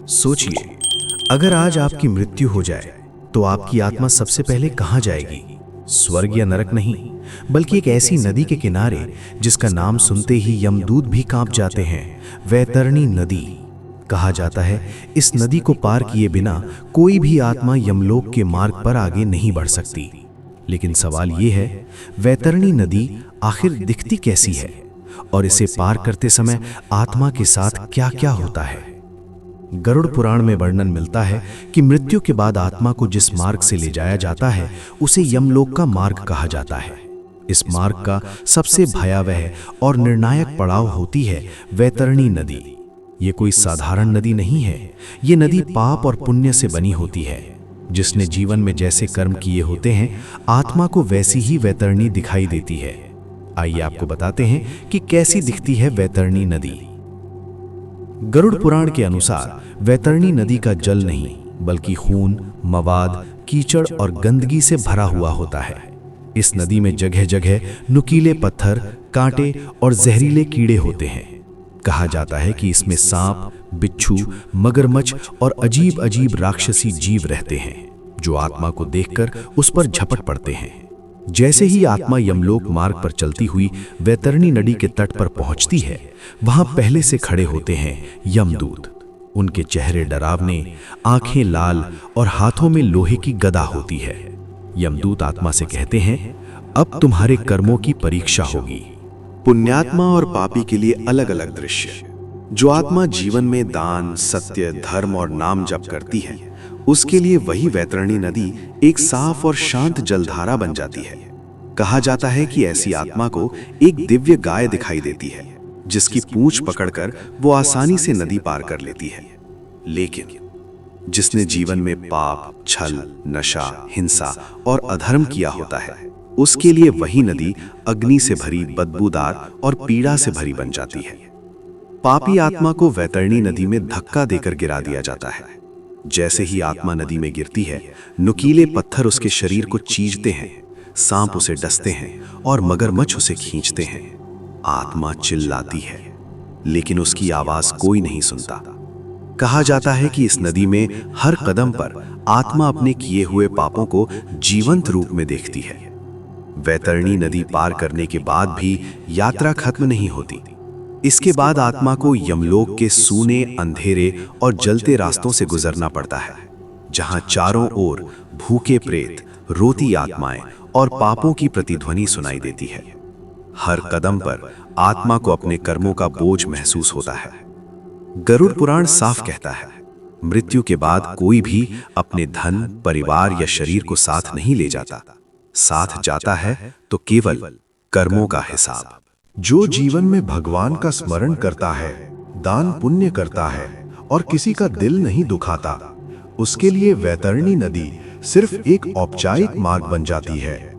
सोचिए, अगर आज आपकी मृत्यु हो जाए तो आपकी आत्मा सबसे पहले कहाँ जाएगी? स्वर्ग या नरक नहीं, बल्कि एक ऐसी नदी के किनारे जिसका नाम सुनते ही यमदूत भी कांप जाते हैं, वैतरणी नदी। कहा जाता है इस नदी को पार किए बिना कोई भी आत्मा यमलोक के मार्ग पर आगे नहीं बढ़ सकती। लेकिन सवाल ये है, वैतरणी नदी आखिर दिखती कैसी है और इसे पार करते समय आत्मा के साथ क्या-क्या होता है? गरुड़ पुराण में वर्णन मिलता है कि मृत्यु के बाद आत्मा को जिस मार्ग से ले जाया जाता है उसे यमलोक का मार्ग कहा जाता है। इस मार्ग का सबसे भयावह और निर्णायक पड़ाव होती है वैतरणी नदी। ये कोई साधारण नदी नहीं है, ये नदी पाप और पुण्य से बनी होती है। जिसने जीवन में जैसे कर्म किए होते हैं, आत्मा को वैसी ही वैतरणी दिखाई देती है। आइए आपको बताते हैं कि कैसी दिखती है वैतरणी नदी। गरुड़ पुराण के अनुसार वैतरणी नदी का जल नहीं बल्कि खून, मवाद, कीचड़ और गंदगी से भरा हुआ होता है। इस नदी में जगह जगह नुकीले पत्थर, कांटे और जहरीले कीड़े होते हैं। कहा जाता है कि इसमें सांप, बिच्छू, मगरमच्छ और अजीब अजीब राक्षसी जीव रहते हैं जो आत्मा को देखकर उस पर झपट पड़ते हैं। जैसे ही आत्मा यमलोक मार्ग पर चलती हुई वैतरणी नदी के तट पर पहुंचती है, वहां पहले से खड़े होते हैं यमदूत। उनके चेहरे डरावने, आंखें लाल और हाथों में लोहे की गदा होती है। यमदूत आत्मा से कहते हैं, अब तुम्हारे कर्मों की परीक्षा होगी। पुण्यात्मा और पापी के लिए अलग अलग दृश्य। जो आत्मा जीवन में दान, सत्य, धर्म और नाम जप करती है, उसके लिए वही वैतरणी नदी एक साफ और शांत जलधारा बन जाती है। कहा जाता है कि ऐसी आत्मा को एक दिव्य गाय दिखाई देती है जिसकी पूंछ पकड़कर वो आसानी से नदी पार कर लेती है। लेकिन जिसने जीवन में पाप, छल, नशा, हिंसा और अधर्म किया होता है, उसके लिए वही नदी अग्नि से भरी, बदबूदार और पीड़ा से भरी बन जाती है। पापी आत्मा को वैतरणी नदी में धक्का देकर गिरा दिया जाता है। जैसे ही आत्मा नदी में गिरती है, नुकीले पत्थर उसके शरीर को चीरते हैं, सांप उसे डसते हैं और मगरमच्छ उसे खींचते हैं। आत्मा चिल्लाती है, लेकिन उसकी आवाज कोई नहीं सुनता। कहा जाता है कि इस नदी में हर कदम पर आत्मा अपने किए हुए पापों को जीवंत रूप में देखती है। वैतरणी नदी पार करने के बाद भी यात्रा खत्म नहीं होती। इसके बाद आत्मा को यमलोक के सूने, अंधेरे और जलते रास्तों से गुजरना पड़ता है, जहां चारों ओर भूखे प्रेत, रोती आत्माएं और पापों की प्रतिध्वनि सुनाई देती है। हर कदम पर आत्मा को अपने कर्मों का बोझ महसूस होता है। गरुड़ पुराण साफ कहता है, मृत्यु के बाद कोई भी अपने धन, परिवार या शरीर को साथ नहीं ले जाता। साथ जाता है तो केवल कर्मों का हिसाब। जो जीवन में भगवान का स्मरण करता है, दान पुण्य करता है और किसी का दिल नहीं दुखाता, उसके लिए वैतरणी नदी सिर्फ एक औपचारिक मार्ग बन जाती है।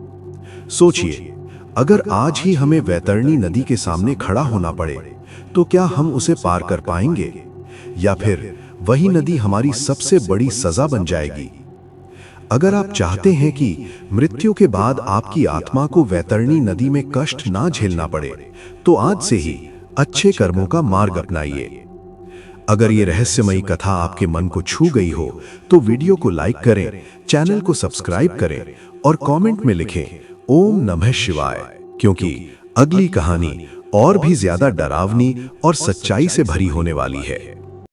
सोचिए, अगर आज ही हमें वैतरणी नदी के सामने खड़ा होना पड़े तो क्या हम उसे पार कर पाएंगे, या फिर वही नदी हमारी सबसे बड़ी सजा बन जाएगी? अगर आप चाहते हैं कि मृत्यु के बाद आपकी आत्मा को वैतरणी नदी में कष्ट ना झेलना पड़े, तो आज से ही अच्छे कर्मों का मार्ग अपनाइए। अगर ये रहस्यमयी कथा आपके मन को छू गई हो तो वीडियो को लाइक करें, चैनल को सब्सक्राइब करें और कमेंट में लिखें ओम नमः शिवाय, क्योंकि अगली कहानी और भी ज्यादा डरावनी और सच्चाई से भरी होने वाली है।